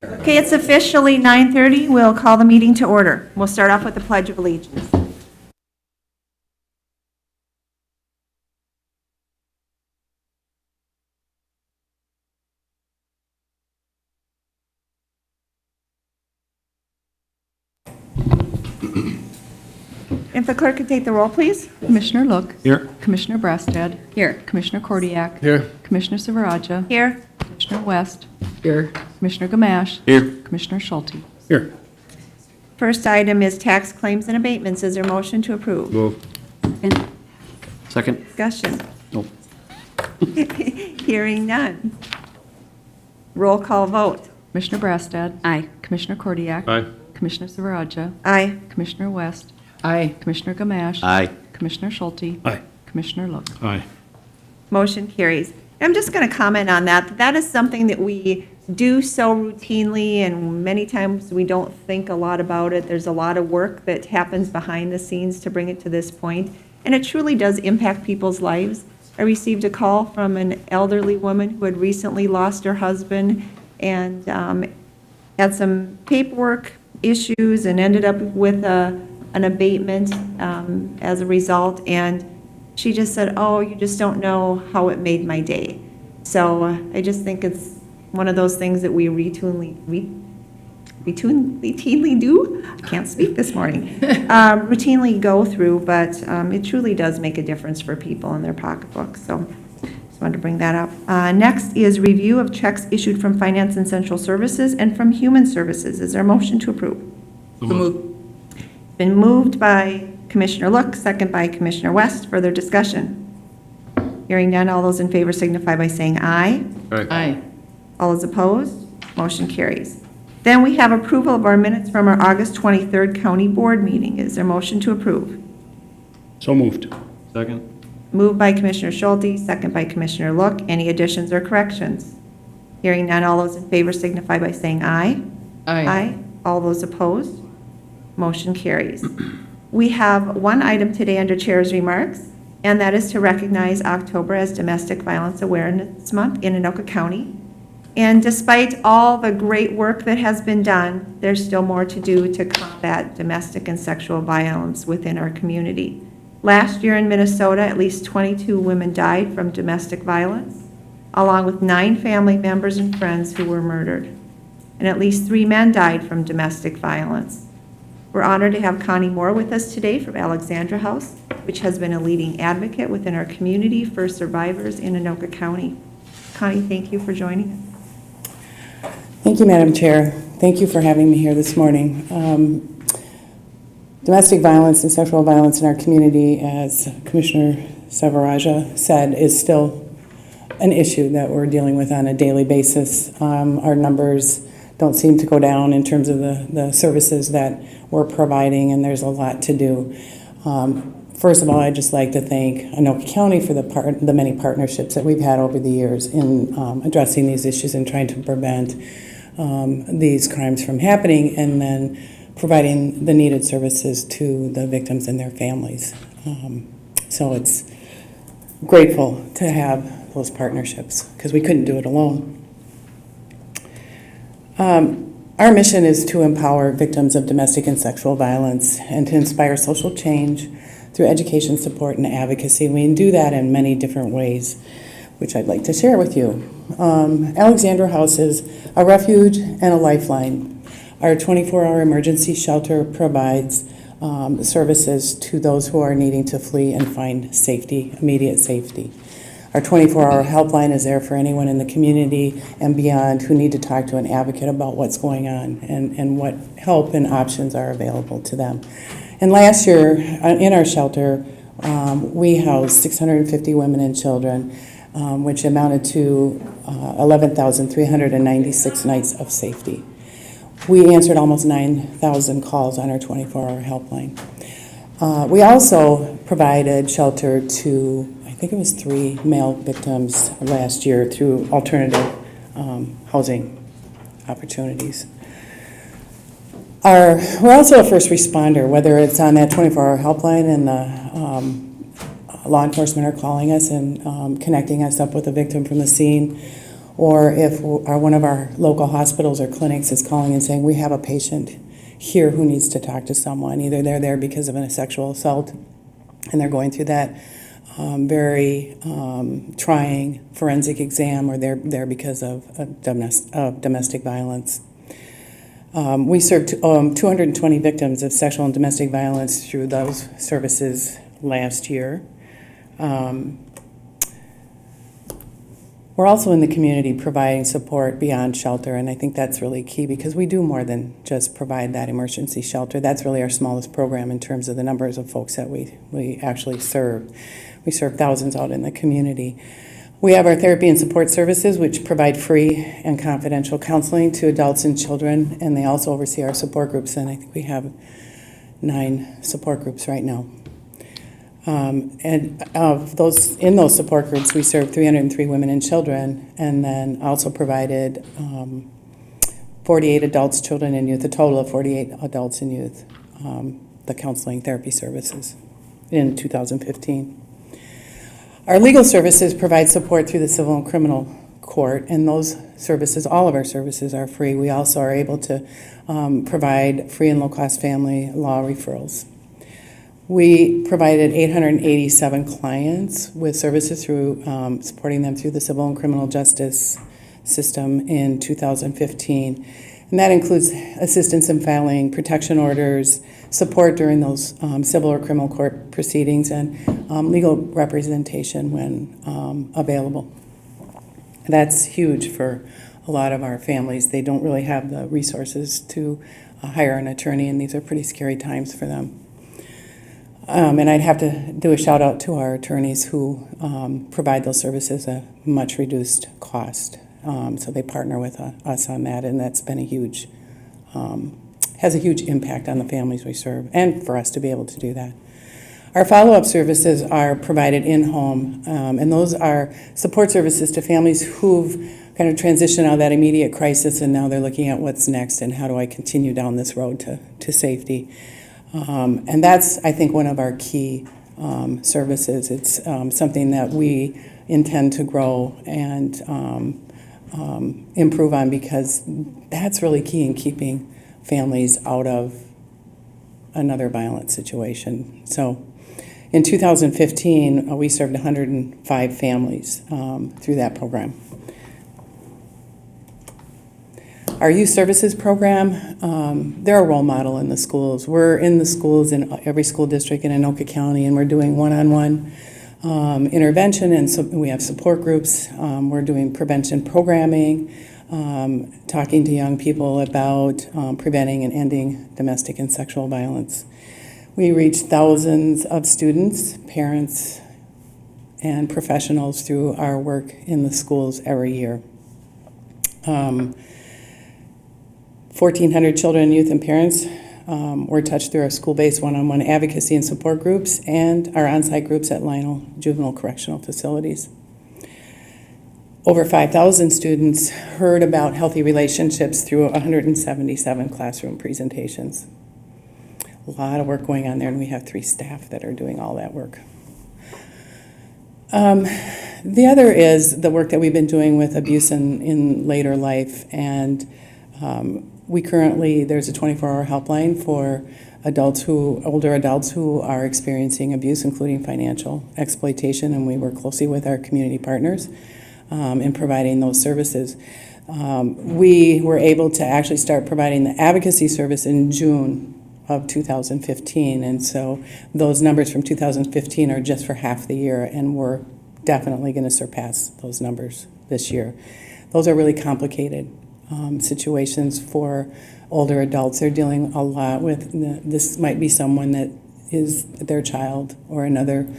Okay, it's officially 9:30. We'll call the meeting to order. We'll start off with the Pledge of Allegiance. If the clerk could take the roll, please. Commissioner Look. Here. Commissioner Brastad. Here. Commissioner Kordiak. Here. Commissioner Silveraja. Here. Commissioner West. Here. Commissioner Gamache. Here. Commissioner Schulte. Here. First item is tax claims and abatements. Is there a motion to approve? Move. Second. Discussion. No. Hearing none. Roll call vote. Commissioner Brastad. Aye. Commissioner Kordiak. Aye. Commissioner Silveraja. Aye. Commissioner West. Aye. Commissioner Gamache. Aye. Commissioner Schulte. Aye. Commissioner Look. Aye. Motion carries. I'm just going to comment on that. That is something that we do so routinely, and many times we don't think a lot about it. There's a lot of work that happens behind the scenes to bring it to this point, and it truly does impact people's lives. I received a call from an elderly woman who had recently lost her husband and had some paperwork issues and ended up with an abatement as a result, and she just said, "Oh, you just don't know how it made my day." So I just think it's one of those things that we routinely do. I can't speak this morning. Routinely go through, but it truly does make a difference for people in their pocketbooks. So just wanted to bring that up. Next is review of checks issued from Finance and Central Services and from Human Services. Is there a motion to approve? So moved. Been moved by Commissioner Look, second by Commissioner West. Further discussion? Hearing none, all those in favor signify by saying aye. Aye. All those opposed? Motion carries. Then we have approval of our minutes from our August 23rd County Board meeting. Is there a motion to approve? So moved. Second. Moved by Commissioner Schulte, second by Commissioner Look. Any additions or corrections? Hearing none, all those in favor signify by saying aye. Aye. All those opposed? Motion carries. We have one item today under Chair's remarks, and that is to recognize October as Domestic Violence Awareness Month in Anoka County. And despite all the great work that has been done, there's still more to do to combat domestic and sexual violence within our community. Last year in Minnesota, at least 22 women died from domestic violence, along with 9 family members and friends who were murdered. And at least 3 men died from domestic violence. We're honored to have Connie Moore with us today from Alexandra House, which has been a leading advocate within our community for survivors in Anoka County. Connie, thank you for joining us. Thank you, Madam Chair. Thank you for having me here this morning. Domestic violence and sexual violence in our community, as Commissioner Silveraja said, is still an issue that we're dealing with on a daily basis. Our numbers don't seem to go down in terms of the services that we're providing, and there's a lot to do. First of all, I'd just like to thank Anoka County for the many partnerships that we've had over the years in addressing these issues and trying to prevent these crimes from happening, and then providing the needed services to the victims and their families. So it's grateful to have those partnerships because we couldn't do it alone. Our mission is to empower victims of domestic and sexual violence and to inspire social change through education, support, and advocacy. We do that in many different ways, which I'd like to share with you. Alexandra House is a refuge and a lifeline. Our 24-hour emergency shelter provides services to those who are needing to flee and find safety, immediate safety. Our 24-hour helpline is there for anyone in the community and beyond who need to talk to an advocate about what's going on and what help and options are available to them. And last year, in our shelter, we housed 650 women and children, which amounted to 11,396 nights of safety. We answered almost 9,000 calls on our 24-hour helpline. We also provided shelter to, I think it was 3 male victims last year through alternative housing opportunities. We're also a first responder, whether it's on that 24-hour helpline and the law enforcement are calling us and connecting us up with a victim from the scene, or if one of our local hospitals or clinics is calling and saying, we have a patient here who needs to talk to someone. Either they're there because of a sexual assault and they're going through that very trying forensic exam, or they're there because of domestic violence. We served 220 victims of sexual and domestic violence through those services last year. We're also in the community providing support beyond shelter, and I think that's really key because we do more than just provide that emergency shelter. That's really our smallest program in terms of the numbers of folks that we actually serve. We serve thousands out in the community. We have our therapy and support services, which provide free and confidential counseling to adults and children, and they also oversee our support groups, and I think we have 9 support groups right now. And of those, in those support groups, we serve 303 women and children, and then also provided 48 adults, children, and youth, a total of 48 adults and youth, the counseling therapy services in 2015. Our legal services provide support through the civil and criminal court, and those services, all of our services, are free. We also are able to provide free and low-cost family law referrals. We provided 887 clients with services through supporting them through the civil and criminal justice system in 2015. And that includes assistance in filing protection orders, support during those civil or criminal court proceedings, and legal representation when available. That's huge for a lot of our families. They don't really have the resources to hire an attorney, and these are pretty scary times for them. And I'd have to do a shout out to our attorneys who provide those services at a much reduced cost. So they partner with us on that, and that's been has a huge impact on the families we serve, and for us to be able to do that. Our follow-up services are provided in-home, and those are support services to families who've kind of transitioned out of that immediate crisis, and now they're looking at what's next and how do I continue down this road to safety. And that's, I think, one of our key services. It's something that we intend to grow and improve on, because that's really key in keeping families out of another violent situation. So in 2015, we served 105 families through that program. Our youth services program, they're a role model in the schools. We're in the schools in every school district in Anoka County, and we're doing one-on-one intervention, and so we have support groups. We're doing prevention programming, talking to young people about preventing and ending domestic and sexual violence. We reach thousands of students, parents, and professionals through our work in the schools every year. 1,400 children, youth, and parents were touched through our school-based one-on-one advocacy and support groups and our on-site groups at Lionel Juvenile Correctional Facilities. Over 5,000 students heard about healthy relationships through 177 classroom presentations. A lot of work going on there, and we have 3 staff that are doing all that work. The other is the work that we've been doing with abuse in later life, and we currently, there's a 24-hour helpline for older adults who are experiencing abuse, including financial exploitation, and we work closely with our community partners in providing those services. We were able to actually start providing the advocacy service in June of 2015, and so those numbers from 2015 are just for half the year, and we're definitely going to surpass those numbers this year. Those are really complicated situations for older adults. They're dealing a lot with, this might be someone that is their child or another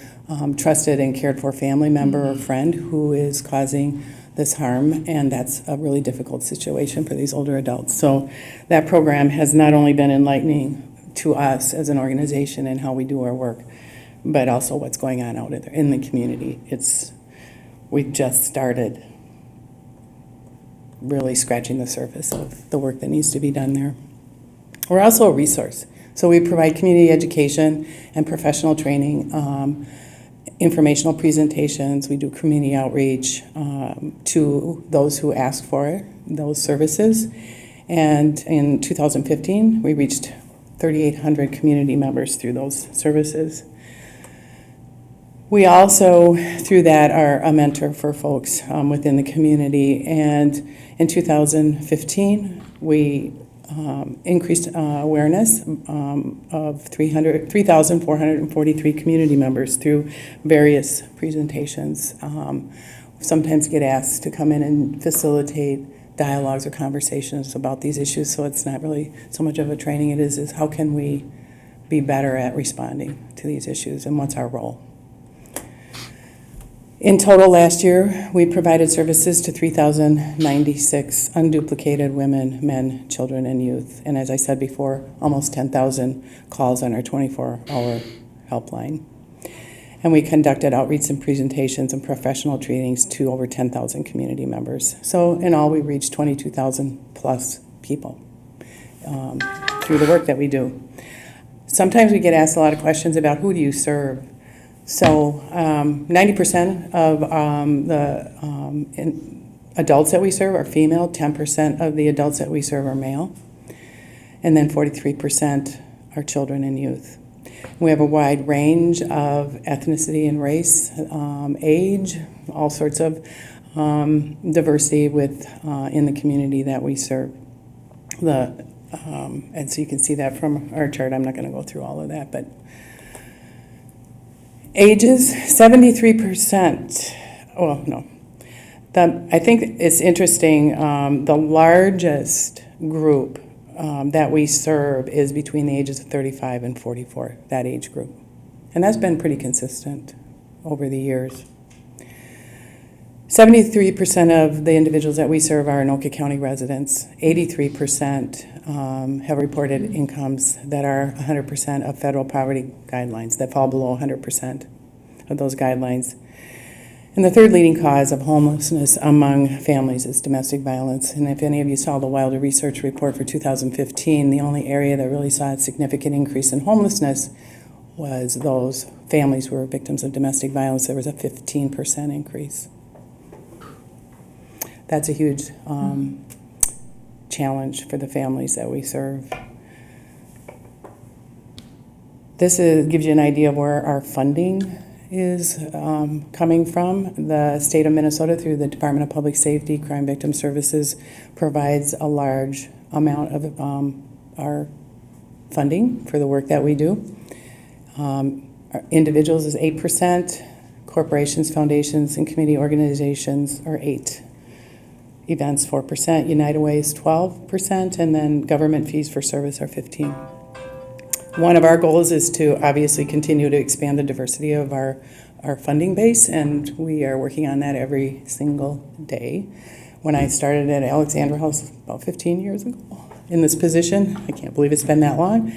trusted and cared for family member or friend who is causing this harm, and that's a really difficult situation for these older adults. So that program has not only been enlightening to us as an organization and how we do our work, but also what's going on out in the community. We've just started really scratching the surface of the work that needs to be done there. We're also a resource. So we provide community education and professional training informational presentations. We do community outreach to those who ask for those services. And in 2015, we reached 3,800 community members through those services. We also, through that, are a mentor for folks within the community. And in 2015, we increased awareness of 3,443 community members through various presentations. Sometimes get asked to come in and facilitate dialogues or conversations about these issues, so it's not really so much of a training, it is how can we be better at responding to these issues and what's our role. In total, last year, we provided services to 3,096 unduplicated women, men, children, and youth. And as I said before, almost 10,000 calls on our 24-hour helpline. And we conducted outreach and presentations and professional trainings to over 10,000 community members. So in all, we reached 22,000 plus people through the work that we do. Sometimes we get asked a lot of questions about who do you serve. So 90% of the adults that we serve are female, 10% of the adults that we serve are male, and then 43% are children and youth. We have a wide range of ethnicity and race, age, all sorts of diversity in the community that we serve. And so you can see that from our chart. I'm not going to go through all of that, but ages, 73%. Well, no. I think it's interesting. The largest group that we serve is between the ages of 35 and 44, that age group. And that's been pretty consistent over the years. 73% of the individuals that we serve are Anoka County residents. 83% have reported incomes that are 100% of federal poverty guidelines, that fall below 100% of those guidelines. And the third leading cause of homelessness among families is domestic violence. And if any of you saw the Wilder Research Report for 2015, the only area that really saw a significant increase in homelessness was those families who were victims of domestic violence. There was a 15% increase. That's a huge challenge for the families that we serve. This gives you an idea of where our funding is coming from. The state of Minnesota, through the Department of Public Safety, Crime Victim Services, provides a large amount of our funding for the work that we do. Our individuals is 8%, corporations, foundations, and community organizations are 8%. Events 4%, United Way is 12%, and then government fees for service are 15%. One of our goals is to obviously continue to expand the diversity of our funding base, and we are working on that every single day. When I started at Alexandra House about 15 years ago in this position, I can't believe it's been that long,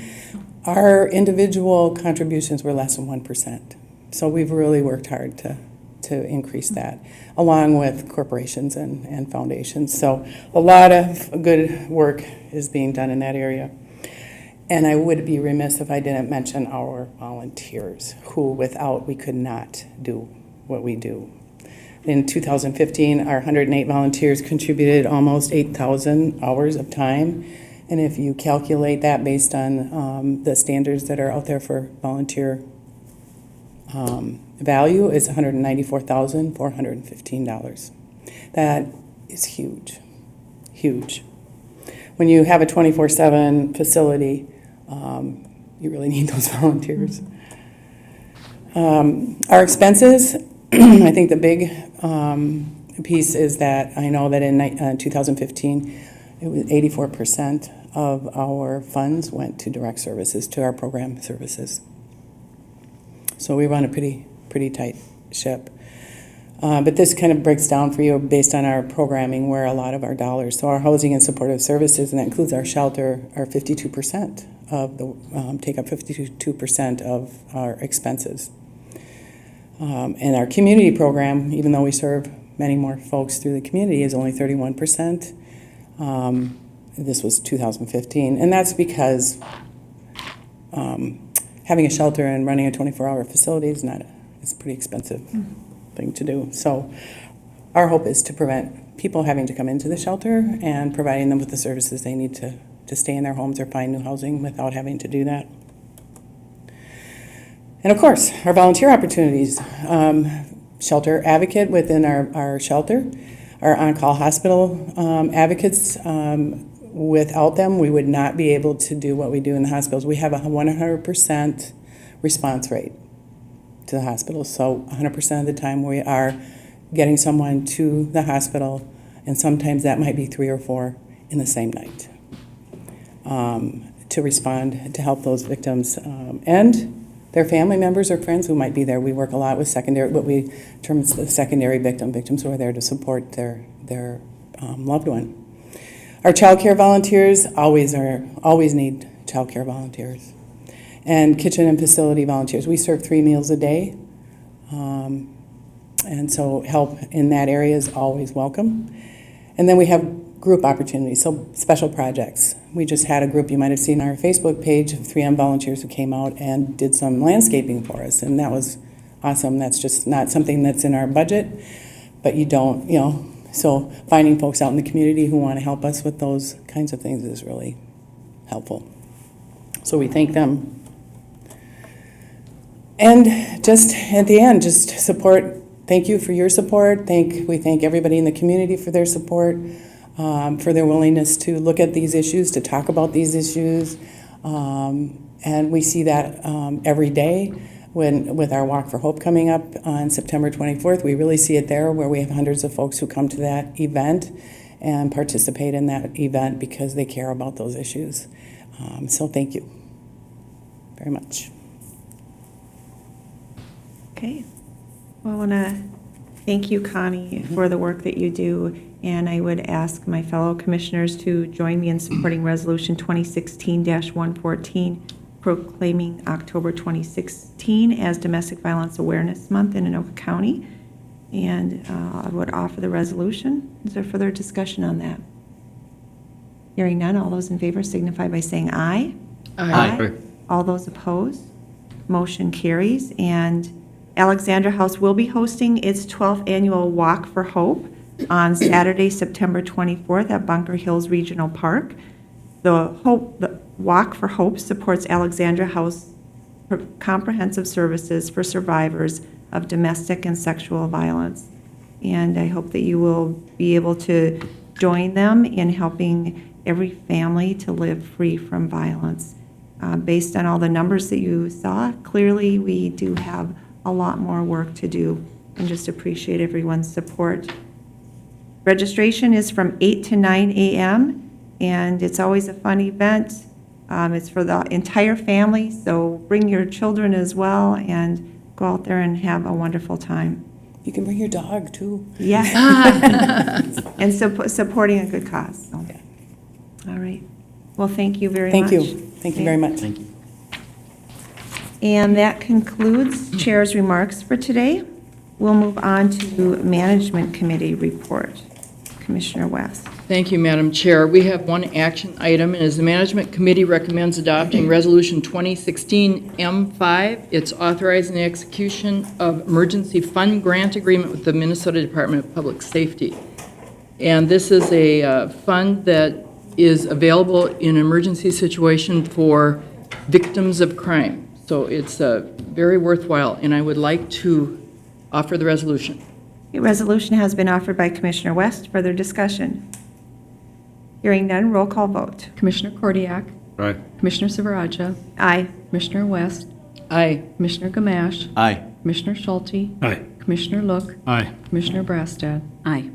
our individual contributions were less than 1%. So we've really worked hard to increase that, along with corporations and foundations. So a lot of good work is being done in that area. And I would be remiss if I didn't mention our volunteers, who without we could not do what we do. In 2015, our 108 volunteers contributed almost 8,000 hours of time. And if you calculate that based on the standards that are out there for volunteer value, is $194,415. That is huge, huge. When you have a 24/7 facility, you really need those volunteers. Our expenses, I think the big piece is that I know that in 2015, it was 84% of our funds went to direct services, to our program services. So we run a pretty tight ship. But this kind of breaks down for you based on our programming where a lot of our dollars. So our housing and supportive services, and that includes our shelter, are 52% of the take up 52% of our expenses. And our community program, even though we serve many more folks through the community, is only 31%. This was 2015, and that's because having a shelter and running a 24-hour facility is It's a pretty expensive thing to do. So our hope is to prevent people having to come into the shelter and providing them with the services they need to stay in their homes or find new housing without having to do that. And of course, our volunteer opportunities. Shelter advocate within our shelter, our on-call hospital advocates. Without them, we would not be able to do what we do in the hospitals. We have a 100% response rate to the hospital. So 100% of the time we are getting someone to the hospital, and sometimes that might be 3 or 4 in the same night to respond, to help those victims and their family members or friends who might be there. We work a lot with what we term as the secondary victims who are there to support their loved one. Our child care volunteers always need child care volunteers. And kitchen and facility volunteers. We serve 3 meals a day. And so help in that area is always welcome. And then we have group opportunities, so special projects. We just had a group, you might have seen on our Facebook page, of 3M volunteers who came out and did some landscaping for us, and that was awesome. That's just not something that's in our budget, but so finding folks out in the community who want to help us with those kinds of things is really helpful. So we thank them. And just at the end, just support. Thank you for your support. We thank everybody in the community for their support. For their willingness to look at these issues, to talk about these issues. And we see that every day with our Walk for Hope coming up on September 24th. We really see it there, where we have hundreds of folks who come to that event and participate in that event because they care about those issues. So thank you very much. Okay. Well, I want to thank you, Connie, for the work that you do. And I would ask my fellow commissioners to join me in supporting Resolution 2016-114, proclaiming October 2016 as Domestic Violence Awareness Month in Anoka County. And I would offer the resolution. Is there further discussion on that? Hearing none, all those in favor signify by saying aye. Aye. All those opposed? Motion carries. And Alexandra House will be hosting its 12th annual Walk for Hope on Saturday, September 24th at Bunker Hills Regional Park. The Walk for Hope supports Alexandra House comprehensive services for survivors of domestic and sexual violence. And I hope that you will be able to join them in helping every family to live free from violence. Based on all the numbers that you saw, clearly we do have a lot more work to do, and just appreciate everyone's support. Registration is from 8 to 9 a.m., and it's always a fun event. It's for the entire family, so bring your children as well and go out there and have a wonderful time. You can bring your dog, too. Yeah. And supporting a good cause. So. Yeah. All right. Well, thank you very much. Thank you. Thank you very much. Thank you. And that concludes Chair's remarks for today. We'll move on to Management Committee report. Commissioner West. Thank you, Madam Chair. We have one action item, and as the Management Committee recommends adopting Resolution 2016-M5, it's authorizing the execution of emergency fund grant agreement with the Minnesota Department of Public Safety. And this is a fund that is available in an emergency situation for victims of crime. So it's very worthwhile, and I would like to offer the resolution. The resolution has been offered by Commissioner West. Further discussion? Hearing none, roll call vote. Commissioner Kordiak. Aye. Commissioner Silveraja. Aye. Commissioner West. Aye. Commissioner Gamache. Aye. Commissioner Schulte. Aye. Commissioner Look. Aye. Commissioner Brassad. Aye.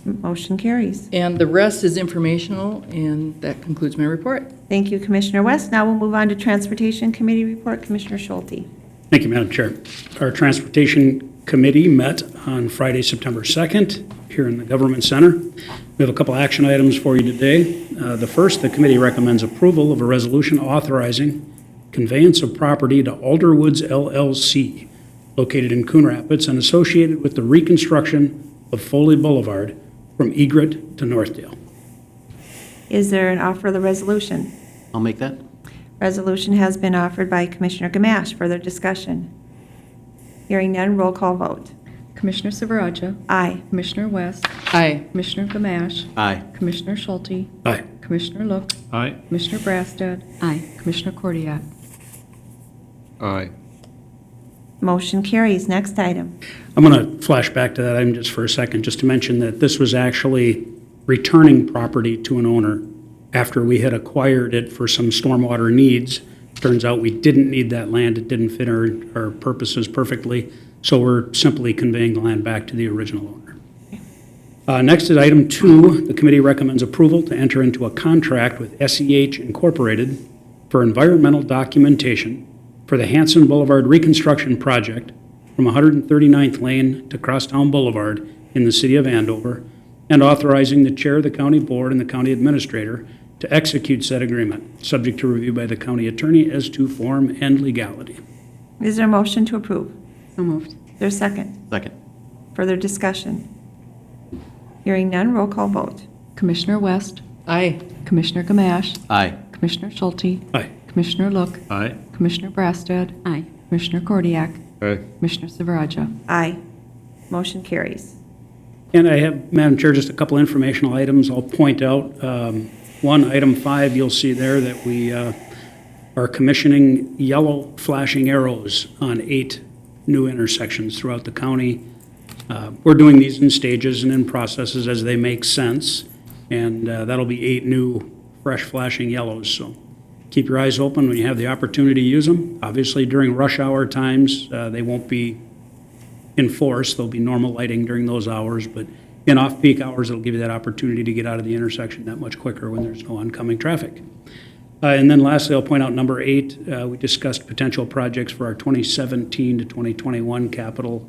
Motion carries. And the rest is informational, and that concludes my report. Thank you, Commissioner West. Now we'll move on to Transportation Committee report. Commissioner Schulte. Thank you, Madam Chair. Our Transportation Committee met on Friday, September 2nd, here in the Government Center. We have a couple action items for you today. The first, the committee recommends approval of a resolution authorizing conveyance of property to Alderwoods LLC, located in Coon Rapids and associated with the reconstruction of Foley Boulevard from Egret to Northdale. Is there an offer of the resolution? I'll make that. Resolution has been offered by Commissioner Gamache. Further discussion? Hearing none, roll call vote. Commissioner Silveraja? Aye. Commissioner West? Aye. Commissioner Gamache? Aye. Commissioner Schulte? Aye. Commissioner Look? Aye. Commissioner Brassad? Aye. Commissioner Cordiak? Aye. Motion carries. Next item. I'm going to flash back to that item just for a second, just to mention that this was actually returning property to an owner after we had acquired it for some stormwater needs. Turns out we didn't need that land. It didn't fit our purposes perfectly, so we're simply conveying the land back to the original owner. Next is item 2. The committee recommends approval to enter into a contract with SEH Incorporated for environmental documentation for the Hanson Boulevard reconstruction project from 139th Lane to Crosstown Boulevard in the city of Andover, and authorizing the chair of the county board and the county administrator to execute said agreement, subject to review by the county attorney as to form and legality. Is there a motion to approve? So moved. Is there a second? Second. Further discussion? Hearing none, roll call vote. Commissioner West? Aye. Commissioner Gamache? Aye. Commissioner Schulte? Aye. Commissioner Look? Aye. Commissioner Brassad? Aye. Commissioner Cordiak? Aye. Commissioner Silveraja? Aye. Motion carries. And I have, Madam Chair, just a couple informational items I'll point out. One, item 5, you'll see there that we are commissioning yellow flashing arrows on 8 new intersections throughout the county. We're doing these in stages and in processes as they make sense, and that'll be 8 new fresh flashing yellows. So keep your eyes open when you have the opportunity to use them. Obviously, during rush hour times, they won't be in force. There'll be normal lighting during those hours, but in off-peak hours, it'll give you that opportunity to get out of the intersection that much quicker when there's no oncoming traffic. And then lastly, I'll point out number 8, we discussed potential projects for our 2017 to 2021 capital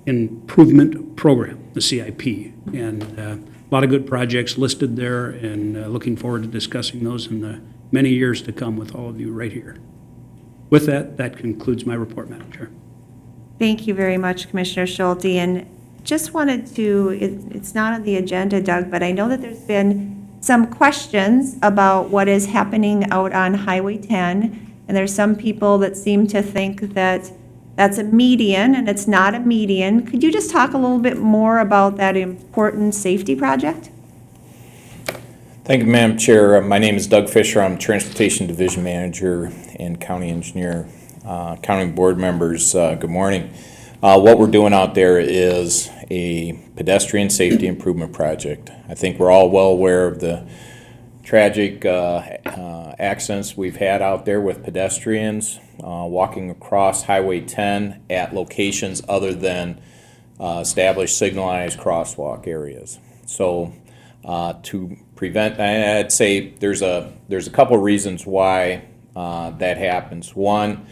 improvement program, the CIP. And a lot of good projects listed there, and looking forward to discussing those in the many years to come with all of you right here. With that, that concludes my report, Madam Chair. Thank you very much, Commissioner Schulte. And just wanted to, it's not on the agenda, Doug, but I know that there's been some questions about what is happening out on Highway 10. And there's some people that seem to think that that's a median, and it's not a median. Could you just talk a little bit more about that important safety project? Thank you, Madam Chair. My name is Doug Fisher. I'm Transportation Division Manager and County Engineer. County Board members, good morning. What we're doing out there is a pedestrian safety improvement project. I think we're all well aware of the tragic accidents we've had out there with pedestrians walking across Highway 10 at locations other than established signalized crosswalk areas. So to prevent, I'd say there's a couple reasons why that happens. One,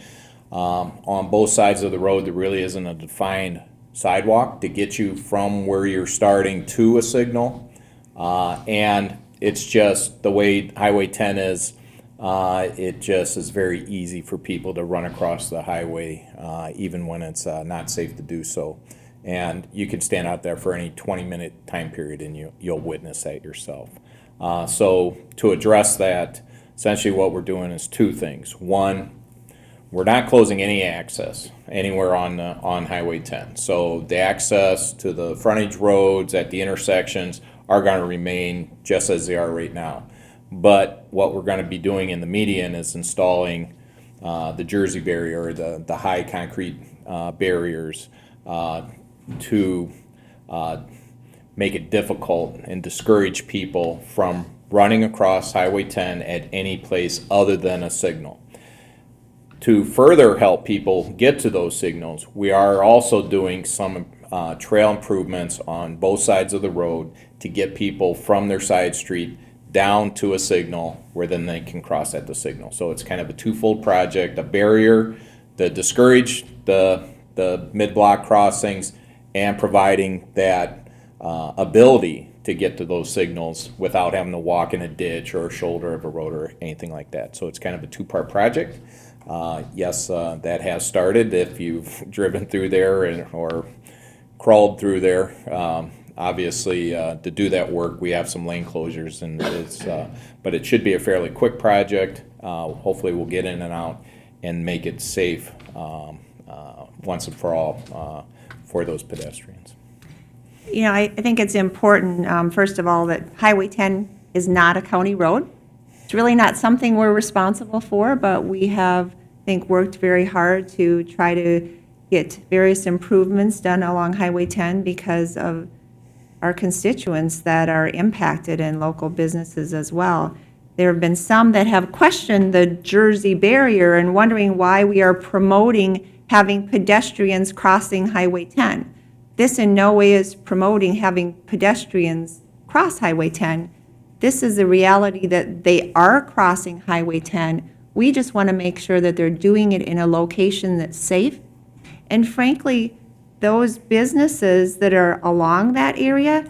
on both sides of the road, there really isn't a defined sidewalk to get you from where you're starting to a signal. And it's just the way Highway 10 is, it just is very easy for people to run across the highway, even when it's not safe to do so. And you can stand out there for any 20-minute time period and you'll witness that yourself. So to address that, essentially what we're doing is 2 things. One, we're not closing any access anywhere on Highway 10. So the access to the frontage roads at the intersections are going to remain just as they are right now. But what we're going to be doing in the median is installing the Jersey barrier, the high concrete barriers to make it difficult and discourage people from running across Highway 10 at any place other than a signal. To further help people get to those signals, we are also doing some trail improvements on both sides of the road to get people from their side street down to a signal where then they can cross at the signal. So it's kind of a twofold project, a barrier to discourage the mid-block crossings and providing that ability to get to those signals without having to walk in a ditch or a shoulder of a road or anything like that. So it's kind of a 2-part project. Yes, that has started. If you've driven through there or crawled through there, obviously to do that work, we have some lane closures, and but it should be a fairly quick project. Hopefully, we'll get in and out and make it safe once and for all for those pedestrians. You know, I think it's important, first of all, that Highway 10 is not a county road. It's really not something we're responsible for, but we have, I think, worked very hard to try to get various improvements done along Highway 10 because of our constituents that are impacted and local businesses as well. There have been some that have questioned the Jersey barrier and wondering why we are promoting having pedestrians crossing Highway 10. This in no way is promoting having pedestrians cross Highway 10. This is the reality that they are crossing Highway 10. We just want to make sure that they're doing it in a location that's safe. And frankly, those businesses that are along that area,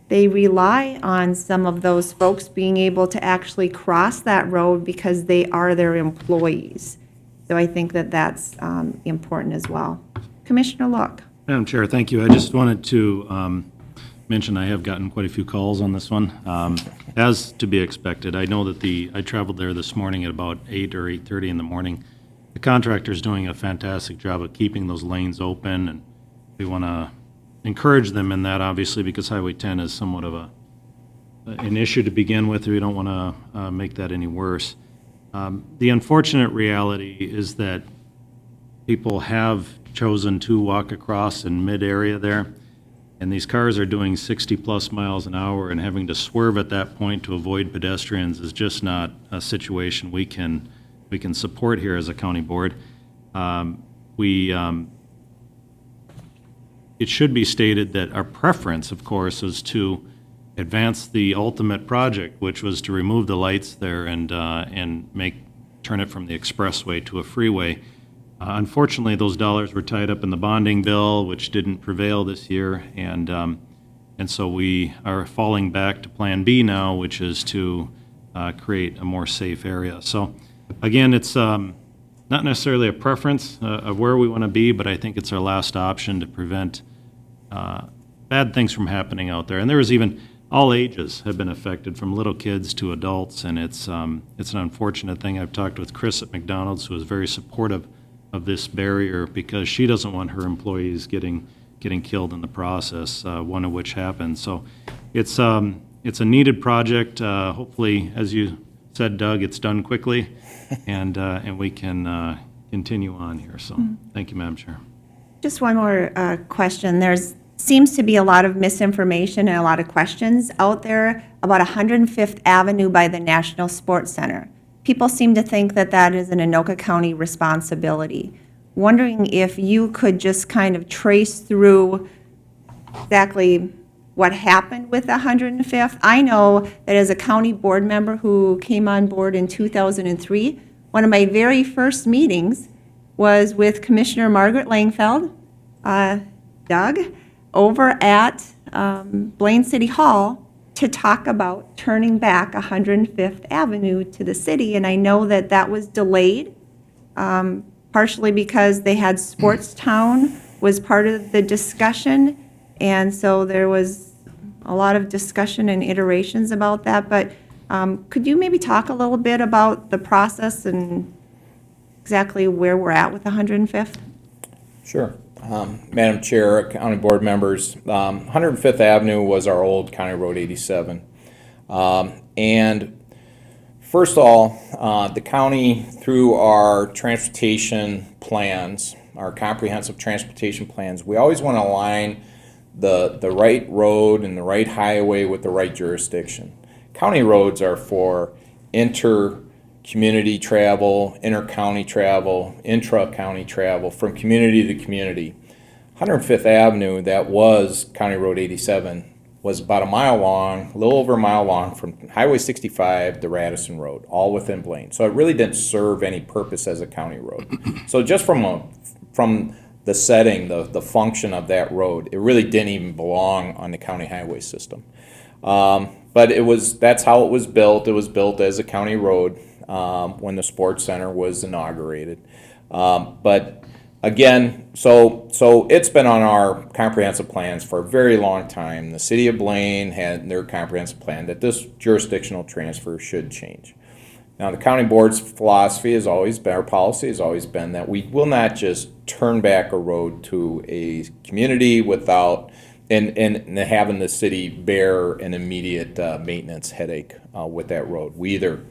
they rely on some of those folks being able to actually cross that road because they are their employees. So I think that that's important as well. Commissioner Look. Madam Chair, thank you. I just wanted to mention I have gotten quite a few calls on this one, as to be expected. I know that I traveled there this morning at about 8 or 8:30 in the morning. The contractor's doing a fantastic job of keeping those lanes open, and we want to encourage them in that, obviously, because Highway 10 is somewhat of an issue to begin with. We don't want to make that any worse. The unfortunate reality is that people have chosen to walk across in mid-area there, and these cars are doing 60-plus miles an hour, and having to swerve at that point to avoid pedestrians is just not a situation we can support here as a county board. It should be stated that our preference, of course, is to advance the ultimate project, which was to remove the lights there and turn it from the expressway to a freeway. Unfortunately, those dollars were tied up in the bonding bill, which didn't prevail this year, and so we are falling back to Plan B now, which is to create a more safe area. So, again, it's not necessarily a preference of where we want to be, but I think it's our last option to prevent bad things from happening out there. And there is even all ages have been affected, from little kids to adults, and it's an unfortunate thing. I've talked with Chris at McDonald's, who is very supportive of this barrier because she doesn't want her employees getting killed in the process, one of which happened. So it's a needed project. Hopefully, as you said, Doug, it's done quickly, and we can continue on here. So thank you, Madam Chair. Just one more question. Seems to be a lot of misinformation and a lot of questions out there about 105th Avenue by the National Sports Center. People seem to think that that is an Anoka County responsibility. Wondering if you could just kind of trace through exactly what happened with the 105th. I know that as a county board member who came on board in 2003, one of my very first meetings was with Commissioner Margaret Langfeld, Doug, over at Blaine City Hall to talk about turning back 105th Avenue to the city. And I know that that was delayed, partially because they had Sportstown was part of the discussion. And so there was a lot of discussion and iterations about that. But could you maybe talk a little bit about the process and exactly where we're at with 105th? Sure. Madam Chair, County Board members, 105th Avenue was our old County Road 87. And first of all, the county, through our transportation plans, our comprehensive transportation plans, we always want to align the right road and the right highway with the right jurisdiction. County roads are for inter-community travel, inter-county travel, intra-county travel, from community to community. 105th Avenue, that was County Road 87, was about a mile long, a little over a mile long, from Highway 65 to Radisson Road, all within Blaine. So it really didn't serve any purpose as a county road. So just from the setting, the function of that road, it really didn't even belong on the county highway system. But that's how it was built. It was built as a county road when the sports center was inaugurated. But again, so it's been on our comprehensive plans for a very long time. The city of Blaine had their comprehensive plan that this jurisdictional transfer should change. Now, the county board's philosophy has always been, our policy has always been that we will not just turn back a road to a community without, and having the city bear an immediate maintenance headache with that road. We either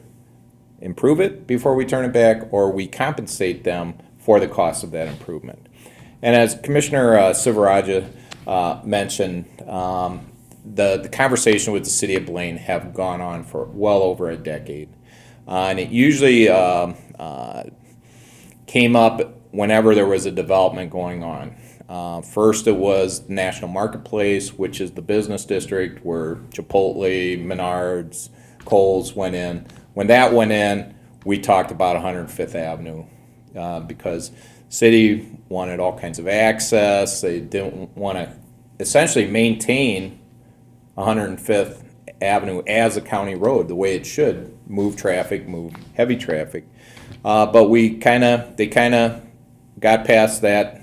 improve it before we turn it back, or we compensate them for the cost of that improvement. And as Commissioner Silveraja mentioned, the conversation with the city of Blaine have gone on for well over a decade. And it usually came up whenever there was a development going on. First, it was National Marketplace, which is the business district where Chipotle, Menards, Kohl's went in. When that went in, we talked about 105th Avenue because city wanted all kinds of access. They didn't want to essentially maintain 105th Avenue as a county road the way it should, move traffic, move heavy traffic. But they kind of got past that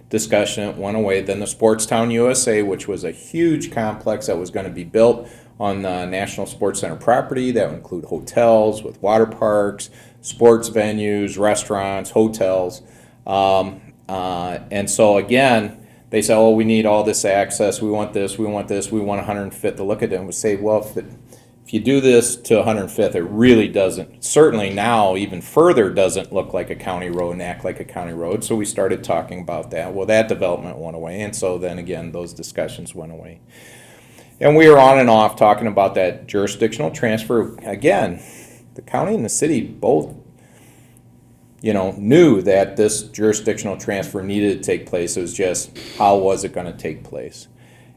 discussion. It went away. Then the Sportstown USA, which was a huge complex that was going to be built on the National Sports Center property. That would include hotels with water parks, sports venues, restaurants, hotels. And so again, they say, oh, we need all this access, we want this, we want this, we want 105th to look at it. And we say, well, if you do this to 105th, it really doesn't, certainly now even further doesn't look like a county road and act like a county road. So we started talking about that. Well, that development went away. And so then again, those discussions went away. And we were on and off talking about that jurisdictional transfer. Again, the county and the city both knew that this jurisdictional transfer needed to take place. It was just, how was it going to take place?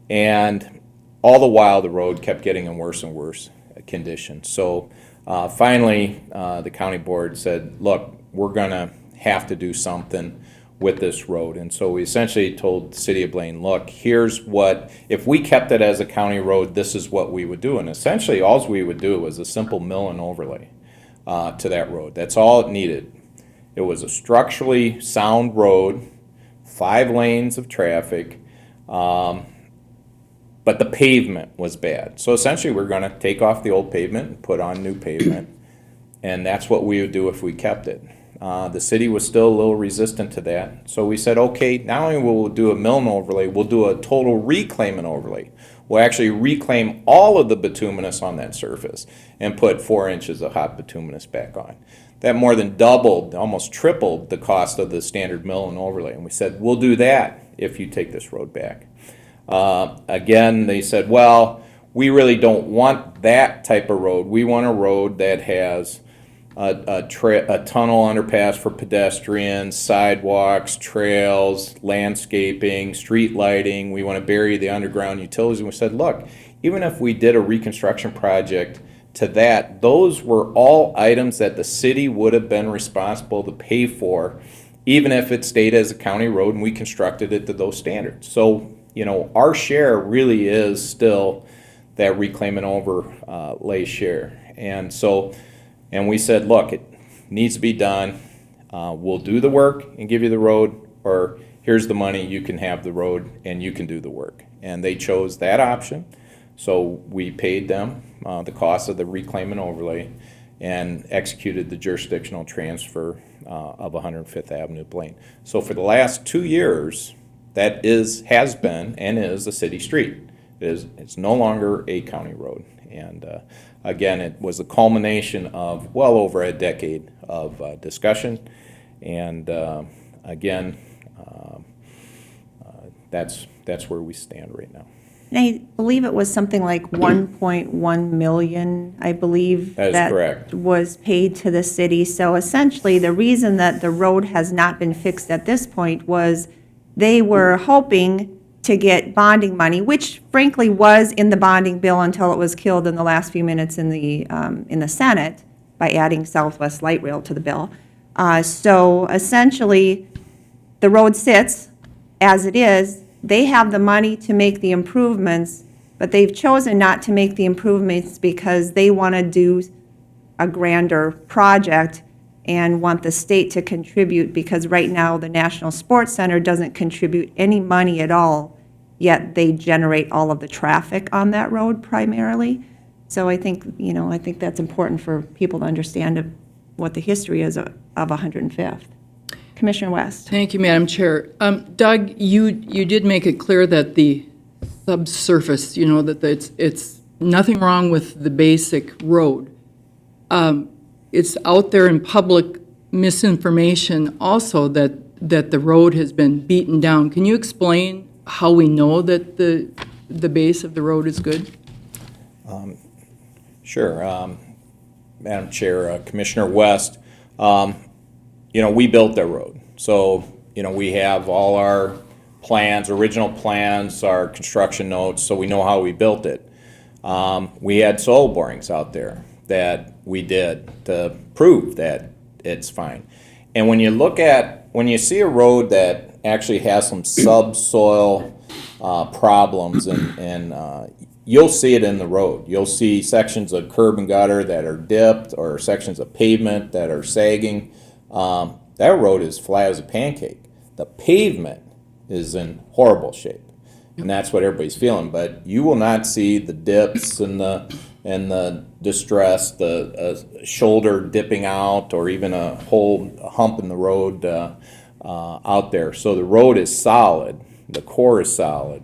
And all the while, the road kept getting in worse and worse condition. So finally, the county board said, look, we're going to have to do something with this road. And so we essentially told the city of Blaine, look, here's what, if we kept it as a county road, this is what we would do. And essentially, all we would do was a simple mill and overlay to that road. That's all it needed. It was a structurally sound road, 5 lanes of traffic, but the pavement was bad. So essentially, we're going to take off the old pavement and put on new pavement, and that's what we would do if we kept it. The city was still a little resistant to that, so we said, okay, not only will we do a mill and overlay, we'll do a total reclaim and overlay. We'll actually reclaim all of the bituminous on that surface and put 4 inches of hot bituminous back on. That more than doubled, almost tripled the cost of the standard mill and overlay. And we said, we'll do that if you take this road back. Again, they said, well, we really don't want that type of road. We want a road that has a tunnel underpass for pedestrians, sidewalks, trails, landscaping, street lighting. We want to bury the underground utilities. And we said, look, even if we did a reconstruction project to that, those were all items that the city would have been responsible to pay for, even if it stayed as a county road and we constructed it to those standards. So, our share really is still that reclaim and overlay share. And so, and we said, look, it needs to be done. We'll do the work and give you the road, or here's the money, you can have the road and you can do the work. And they chose that option. So we paid them the cost of the reclaim and overlay and executed the jurisdictional transfer of 105th Avenue Blaine. So for the last 2 years, that has been and is a city street. It's no longer a county road. And again, it was a culmination of well over a decade of discussion. And again, that's where we stand right now. And I believe it was something like 1.1 million, I believe. That is correct. Was paid to the city. So essentially, the reason that the road has not been fixed at this point was they were hoping to get bonding money, which frankly was in the bonding bill until it was killed in the last few minutes in the Senate by adding Southwest Light Rail to the bill. So essentially, the road sits as it is. They have the money to make the improvements, but they've chosen not to make the improvements because they want to do a grander project and want the state to contribute, because right now the National Sports Center doesn't contribute any money at all, yet they generate all of the traffic on that road primarily. So I think, I think that's important for people to understand what the history is of 105th. Commissioner West. Thank you, Madam Chair. Doug, you did make it clear that the subsurface, that it's nothing wrong with the basic road. It's out there in public misinformation also that the road has been beaten down. Can you explain how we know that the base of the road is good? Sure. Madam Chair, Commissioner West, we built that road. So, we have all our plans, original plans, our construction notes, so we know how we built it. We had soil borings out there that we did to prove that it's fine. And when you see a road that actually has some subsoil problems and you'll see it in the road. You'll see sections of curb and gutter that are dipped or sections of pavement that are sagging. That road is flat as a pancake. The pavement is in horrible shape, and that's what everybody's feeling. But you will not see the dips and the distress, the shoulder dipping out, or even a whole hump in the road out there. So the road is solid. The core is solid.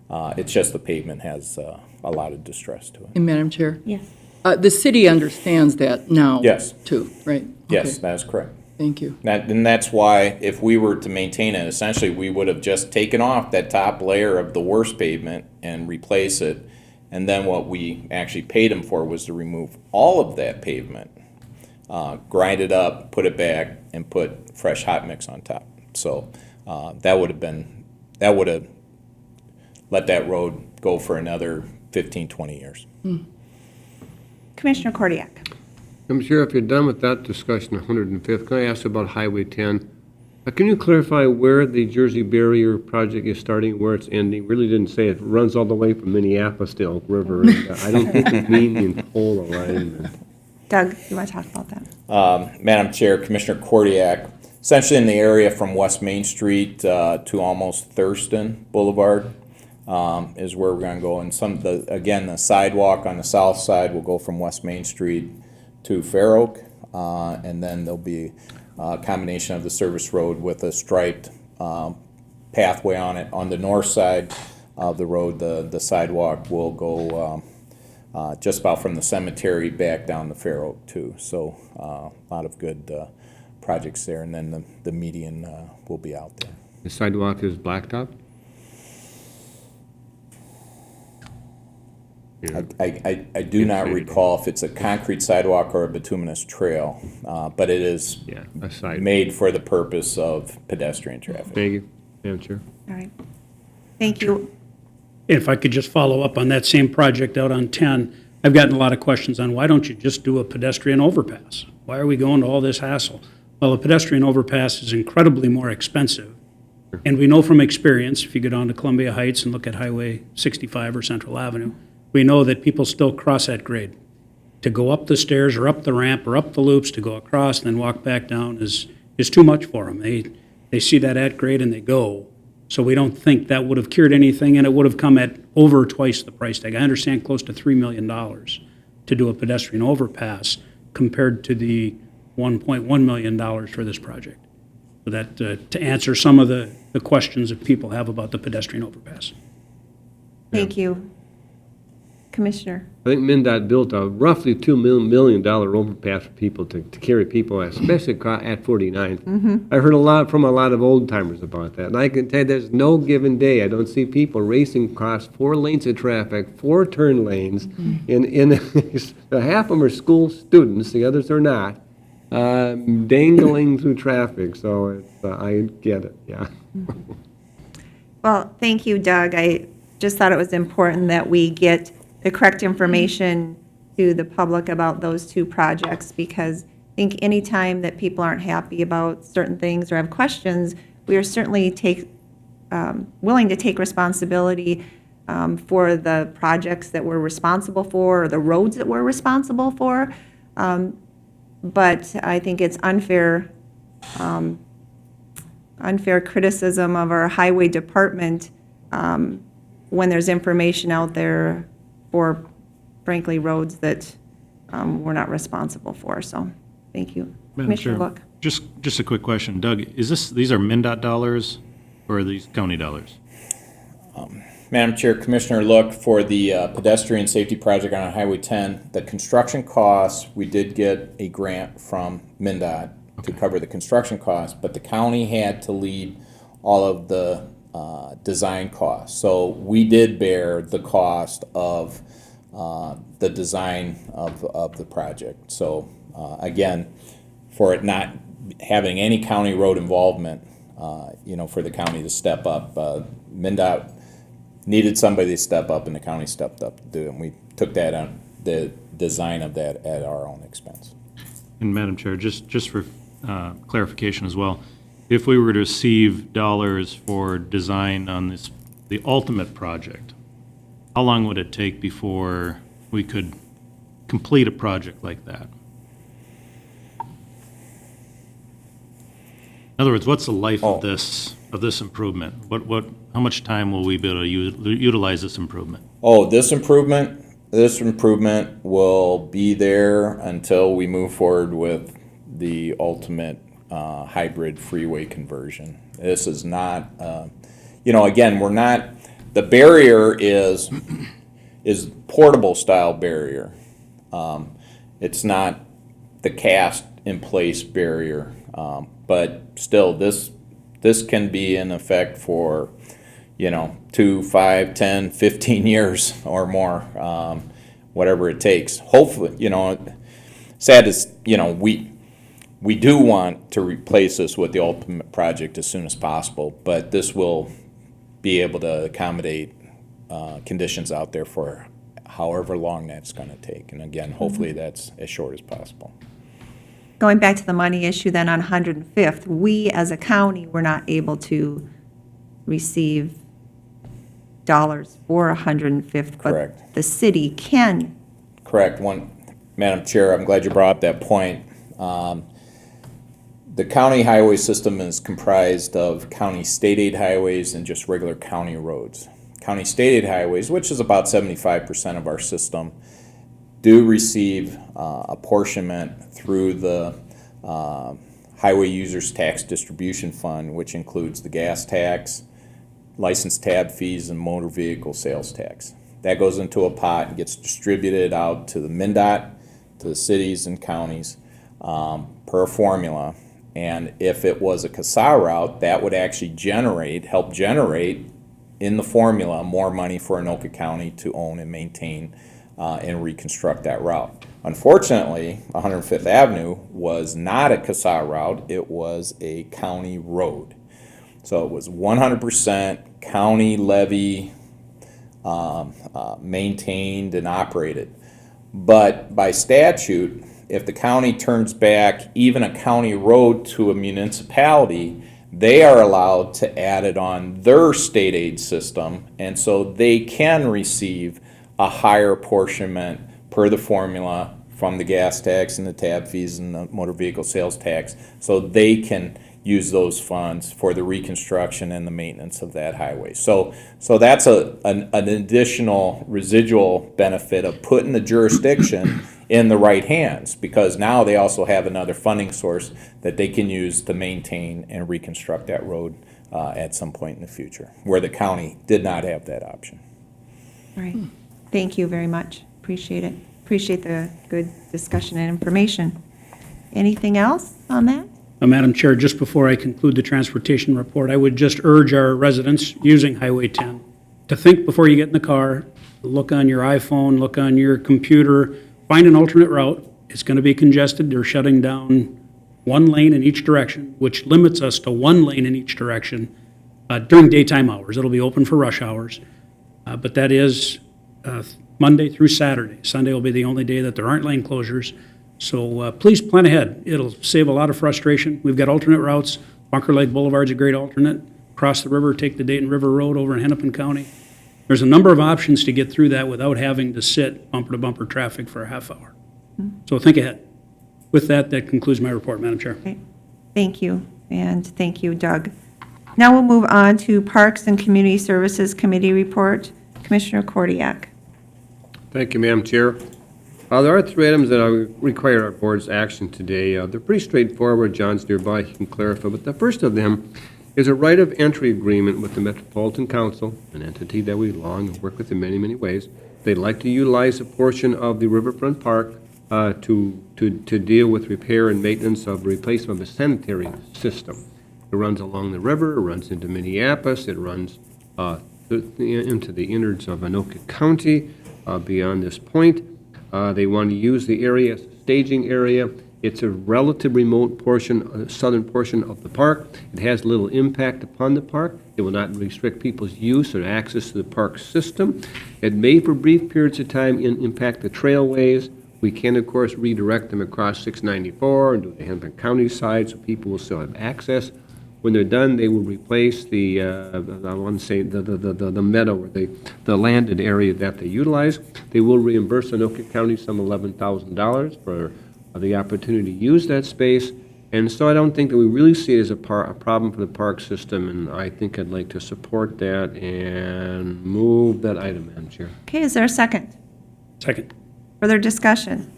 It's just the pavement has a lot of distress to it. And Madam Chair? Yes. The city understands that now? Yes. Too, right? Yes, Okay. that is correct. Thank you. And that's why if we were to maintain it, essentially we would have just taken off that top layer of the worst pavement and replace it. And then what we actually paid them for was to remove all of that pavement, grind it up, put it back, and put fresh hot mix on top. So that would have let that road go for another 15, 20 years. Commissioner Kordiak. I'm sure if you're done with that discussion, 105th, can I ask about Highway 10? Can you clarify where the Jersey Barrier project is starting, where it's ending? Really didn't say it runs all the way from Minneapolis to Elk River. And, I don't think we mean in pole alignment. Doug, you want to talk about that? Madam Chair, Commissioner Kordiak, essentially in the area from West Main Street to almost Thurston Boulevard is where we're going to go. And the sidewalk on the south side will go from West Main Street to Fair Oak, and then there'll be a combination of the service road with a striped pathway on it. On the north side of the road, the sidewalk will go just about from the cemetery back down to Fair Oak too. So a lot of good projects there, and then the median will be out there. The sidewalk is blacktop? Yeah. I do not recall if it's a concrete sidewalk or a bituminous trail, but it is made for the purpose of pedestrian traffic. Thank you, Madam Chair. All right. Thank you. If I could just follow up on that same project out on 10, I've gotten a lot of questions on why don't you just do a pedestrian overpass? Why are we going to all this hassle? Well, a pedestrian overpass is incredibly more expensive. And we know from experience, if you go down to Columbia Heights and look at Highway 65 or Central Avenue, we know that people still cross that grade. To go up the stairs or up the ramp or up the loops to go across and then walk back down is too much for them. They see that at grade and they go. So we don't think that would have cured anything, and it would have come at over twice the price tag. I understand close to $3 million to do a pedestrian overpass compared to the $1.1 million for this project. So that to answer some of the questions that people have about the pedestrian overpass. Thank you. Commissioner. I think MnDOT built a roughly $2 million overpass for people to carry people, especially at 49th. I heard from a lot of old timers about that, and I can tell you there's no given day I don't see people racing across 4 lanes of traffic, 4 turn lanes, in half of them are school students, the others are not, dangling through traffic. So I get it. Yeah. Well, thank you, Doug. I just thought it was important that we get the correct information to the public about those 2 projects, because I think any time that people aren't happy about certain things or have questions, we are certainly willing to take responsibility for the projects that we're responsible for or the roads that we're responsible for. But I think it's unfair criticism of our highway department when there's information out there for frankly, roads that we're not responsible for, so, thank you. Madam Commissioner Chair, Look. Just a quick question. Doug, these are MnDOT dollars or are these county dollars? Madam Chair, Commissioner Look, for the pedestrian safety project on Highway 10, the construction costs, we did get a grant from MnDOT to cover the construction costs, but the county had to lead all of the design costs. So we did bear the cost of the design of the project. So again, for it not having any county road involvement, for the county to step up, MnDOT needed somebody to step up, and the county stepped up to do it, and we took that on, the design of that, at our own expense. And Madam Chair, just for clarification as well, if we were to receive dollars for design on the ultimate project, how long would it take before we could complete a project like that? In other words, what's the life of this improvement? How much time will we be able to utilize this improvement? Oh, this improvement will be there until we move forward with the ultimate hybrid freeway conversion. This is not, again, we're not, the barrier is portable style barrier. It's not the cast in place barrier, but still this can be in effect for 2, 5, 10, 15 years or more, whatever it takes. Hopefully, sad as, we do want to replace this with the ultimate project as soon as possible, but this will be able to accommodate conditions out there for however long that's going to take. And again, hopefully that's as short as possible. Going back to the money issue then on 105th, we as a county were not able to receive dollars for 105th. Correct. But the city can. Correct. Madam Chair, I'm glad you brought up that point. The county highway system is comprised of county state aid highways and just regular county roads. County state aid highways, which is about 75% of our system, do receive apportionment through the Highway Users Tax Distribution Fund, which includes the gas tax, license tab fees, and motor vehicle sales tax. That goes into a pot and gets distributed out to the MnDOT, to the cities and counties per formula. And if it was a CASA route, that would actually help generate in the formula more money for Anoka County to own and maintain and reconstruct that route. Unfortunately, 105th Avenue was not a CASA route, it was a county road. So it was 100% county levy maintained and operated. But by statute, if the county turns back even a county road to a municipality, they are allowed to add it on their state aid system, and so they can receive a higher apportionment per the formula from the gas tax and the tab fees and the motor vehicle sales tax, so they can use those funds for the reconstruction and the maintenance of that highway. So that's an additional residual benefit of putting the jurisdiction in the right hands, because now they also have another funding source that they can use to maintain and reconstruct that road at some point in the future, where the county did not have that option. All right. Thank you very much. Appreciate it. Appreciate the good discussion and information. Anything else on that? Madam Chair, just before I conclude the transportation report, I would just urge our residents using Highway 10 to think before you get in the car, look on your iPhone, look on your computer, find an alternate route. It's going to be congested. They're shutting down one lane in each direction, which limits us to one lane in each direction during daytime hours. It'll be open for rush hours, but that is Monday through Saturday. Sunday will be the only day that there aren't lane closures. So please plan ahead. It'll save a lot of frustration. We've got alternate routes. Bunker Lake Boulevard's a great alternate. Cross the river, take the Dayton River Road over in Hennepin County. There's a number of options to get through that without having to sit bumper-to-bumper traffic for a half hour. So think ahead. With that, that concludes my report, Madam Chair. Okay. Thank you, and thank you, Doug. Now we'll move on to Parks and Community Services Committee report. Commissioner Kordiak. Thank you, Madam Chair. There are three items that require our board's action today. They're pretty straightforward. John's nearby, he can clarify. But the first of them is a right of entry agreement with the Metropolitan Council, an entity that we belong and work with in many, many ways. They'd like to utilize a portion of the Riverfront Park to deal with repair and maintenance of replacement of a sanitary system. It runs along the river, it runs into Minneapolis, it runs into the innards of Anoka County beyond this point. They want to use the area as a staging area. It's a relative remote portion, southern portion of the park. It has little impact upon the park. It will not restrict people's use or access to the park system. It may, for brief periods of time, impact the trailways. We can, of course, redirect them across 694 and do the Hennepin County side, so people will still have access. When they're done, they will replace the, I want to say, the meadow or the landed area that they utilize. They will reimburse Anoka County some $11,000 for the opportunity to use that space. And so I don't think that we really see it as a problem for the park system, and I think I'd like to support that and move that item, Madam Chair. Okay, is there a second? Second. Further discussion?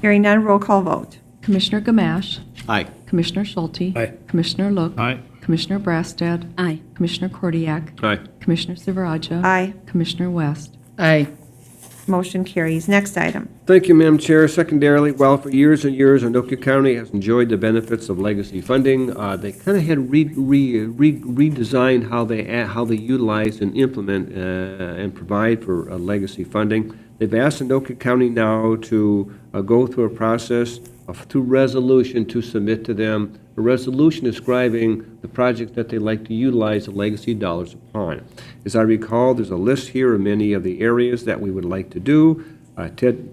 Hearing none, roll call vote. Commissioner Gamache. Aye. Commissioner Schulte. Aye. Commissioner Look. Aye. Commissioner Brassad. Aye. Commissioner Kordiak. Aye. Commissioner Silveraja. Aye. Commissioner West. Aye. Motion carries. Next item. Thank you, Madam Chair. Secondarily, while for years and years, Anoka County has enjoyed the benefits of legacy funding, they kind of had redesigned how they utilize and implement and provide for legacy funding. They've asked Anoka County now to go through a process through resolution to submit to them a resolution describing the projects that they like to utilize the legacy dollars upon. As I recall, there's a list here of many of the areas that we would like to do.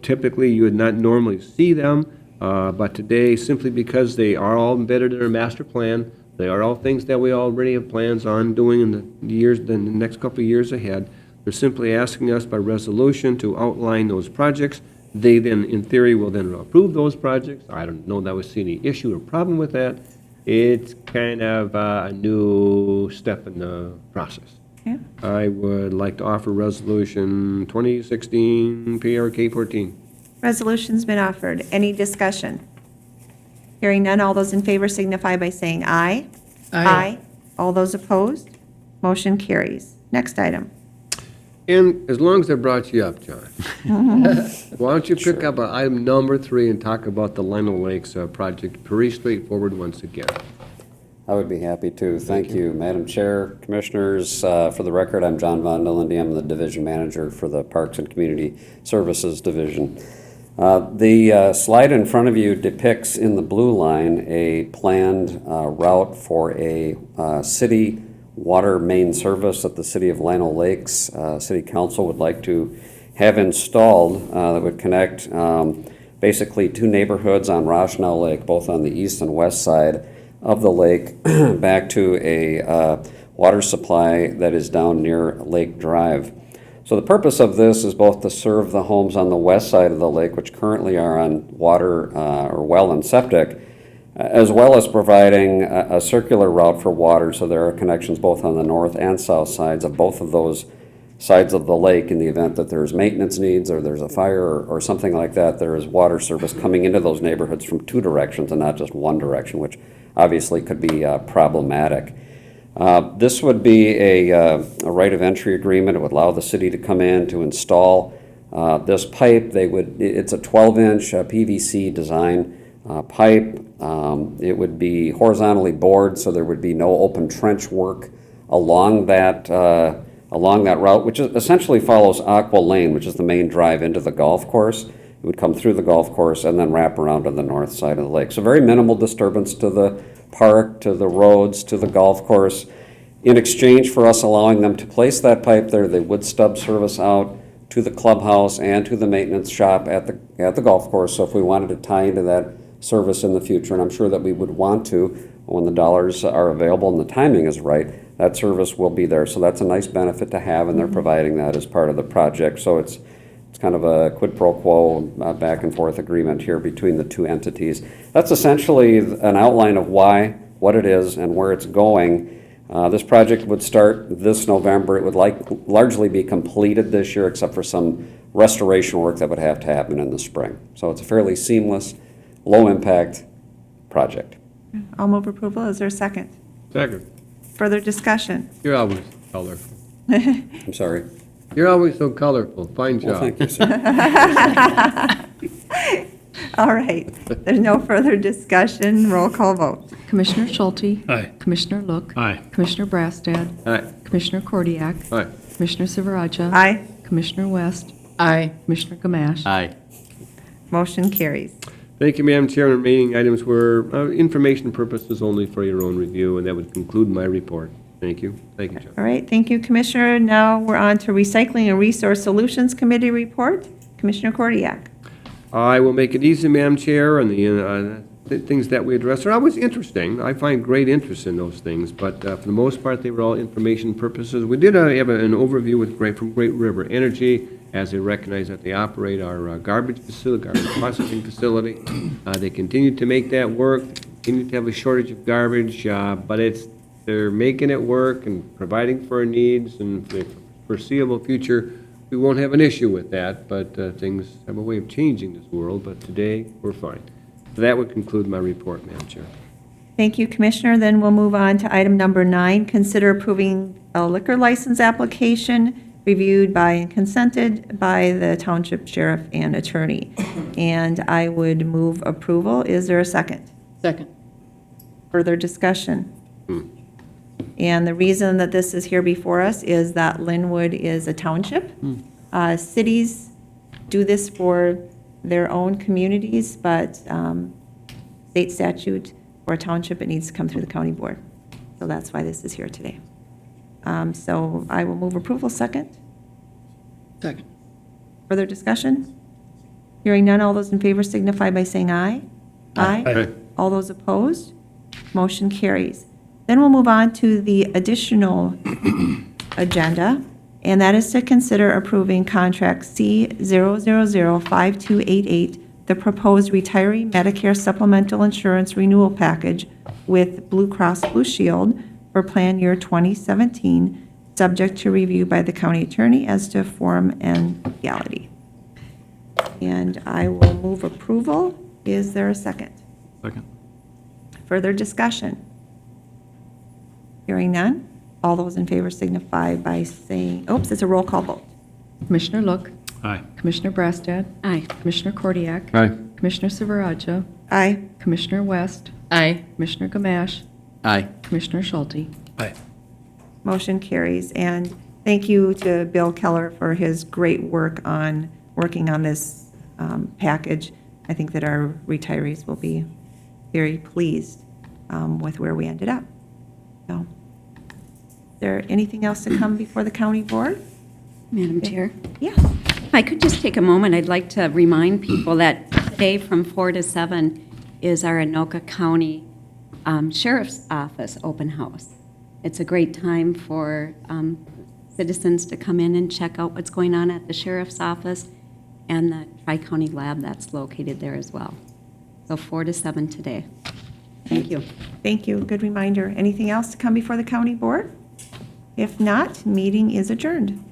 Typically, you would not normally see them, but today, simply because they are all embedded in our master plan, they are all things that we already have plans on doing in the next couple of years ahead. They're simply asking us by resolution to outline those projects. They then, in theory, will then approve those projects. I don't know that we see any issue or problem with that. It's kind of a new step in the process. Yeah. I would like to offer Resolution 2016 PRK 14. Resolution's been offered. Any discussion? Hearing none, all those in favor signify by saying aye. Aye. All those opposed? Motion carries. Next item. And as long as I brought you up, John, why don't you pick up item number 3 and talk about the Lionel Lakes project? Pretty straightforward once again. I would be happy to. Thank you, Madam Chair, Commissioners. For the record, I'm John Von Dillendy. I'm the Division Manager for the Parks and Community Services Division. The slide in front of you depicts in the blue line a planned route for a city water main service that the City of Lionel Lakes City Council would like to have installed that would connect basically two neighborhoods on Rochdale Lake, both on the east and west side of the lake, back to a water supply that is down near Lake Drive. So the purpose of this is both to serve the homes on the west side of the lake, which currently are on water or well and septic, as well as providing a circular route for water, so there are connections both on the north and south sides of both of those sides of the lake in the event that there's maintenance needs or there's a fire or something like that. There is water service coming into those neighborhoods from two directions and not just one direction, which obviously could be problematic. This would be a right of entry agreement. It would allow the city to come in to install this pipe. It's a 12-inch PVC design pipe. It would be horizontally bored, so there would be no open trench work along that route, which essentially follows Aqua Lane, which is the main drive into the golf course. It would come through the golf course and then wrap around to the north side of the lake. So very minimal disturbance to the park, to the roads, to the golf course. In exchange for us allowing them to place that pipe there, they would stub service out to the clubhouse and to the maintenance shop at the golf course. So if we wanted to tie into that service in the future, and I'm sure that we would want to when the dollars are available and the timing is right, that service will be there. So that's a nice benefit to have, and they're providing that as part of the project. So it's kind of a quid pro quo back and forth agreement here between the two entities. That's essentially an outline of why, what it is, and where it's going. This project would start this November. It would largely be completed this year, except for some restoration work that would have to happen in the spring. So it's a fairly seamless, low-impact project. I'll move approval. Is there a second? Second. Further discussion? You're always colorful. I'm sorry. You're always so colorful. Fine Well, job. thank you, sir. All right. There's no further discussion. Roll call vote. Commissioner Schulte. Aye. Commissioner Look. Aye. Commissioner Brassad. Aye. Commissioner Kordiak. Aye. Commissioner Silveraja. Aye. Commissioner West. Aye. Commissioner Gamache. Aye. Motion carries. Thank you, Madam Chair. And remaining items were information purposes only for your own review, and that would conclude my report. Thank you. Thank you, John. All right. Thank you, Commissioner. Now we're on to Recycling and Resource Solutions Committee report. Commissioner Kordiak. I will make it easy, Madam Chair, and the things that we addressed are always interesting. I find great interest in those things, but for the most part, they were all information purposes. We did have an overview from Great River Energy, as they recognize that they operate our garbage processing facility. They continue to make that work, continue to have a shortage of garbage, but they're making it work and providing for our needs, and for the foreseeable future, we won't have an issue with that, but things have a way of changing this world, but today, we're fine. So that would conclude my report, Madam Chair. Thank you, Commissioner. Then we'll move on to item number 9, consider approving a liquor license application reviewed by and consented by the Township Sheriff and Attorney. And I would move approval. Is there a second? Second. Further discussion? And the reason that this is here before us is that Linwood is a township. Cities do this for their own communities, but state statute for a township, it needs to come through the county board. So that's why this is here today. So I will move approval. Second. Second. Further discussion? Hearing none, all those in favor signify by saying aye. Aye. All those opposed? Motion carries. Then we'll move on to the additional agenda, and that is to consider approving contract C0005288, the proposed retiree Medicare supplemental insurance renewal package with Blue Cross Blue Shield for plan year 2017, subject to review by the county attorney as to form and legality. And I will move approval. Is there a second? Second. Further discussion? Hearing none. All those in favor signify by saying, it's a roll call vote. Commissioner Look. Aye. Commissioner Brassad. Aye. Commissioner Kordiak. Aye. Commissioner Silveraja. Aye. Commissioner West. Aye. Commissioner Gamache. Aye. Commissioner Schulte. Aye. Motion carries. And thank you to Bill Keller for his great work on working on this package. I think that our retirees will be very pleased with where we ended up. So, is there anything else to come before the county board? Madam Chair, Yes. if I could just take a moment, I'd like to remind people that today from 4 to 7 is our Anoka County Sheriff's Office open house. It's a great time for citizens to come in and check out what's going on at the Sheriff's Office and the Tri-County Lab that's located there as well. So 4 to 7 today. Thank you. Thank you. Good reminder. Anything else to come before the county board? If not, meeting is adjourned.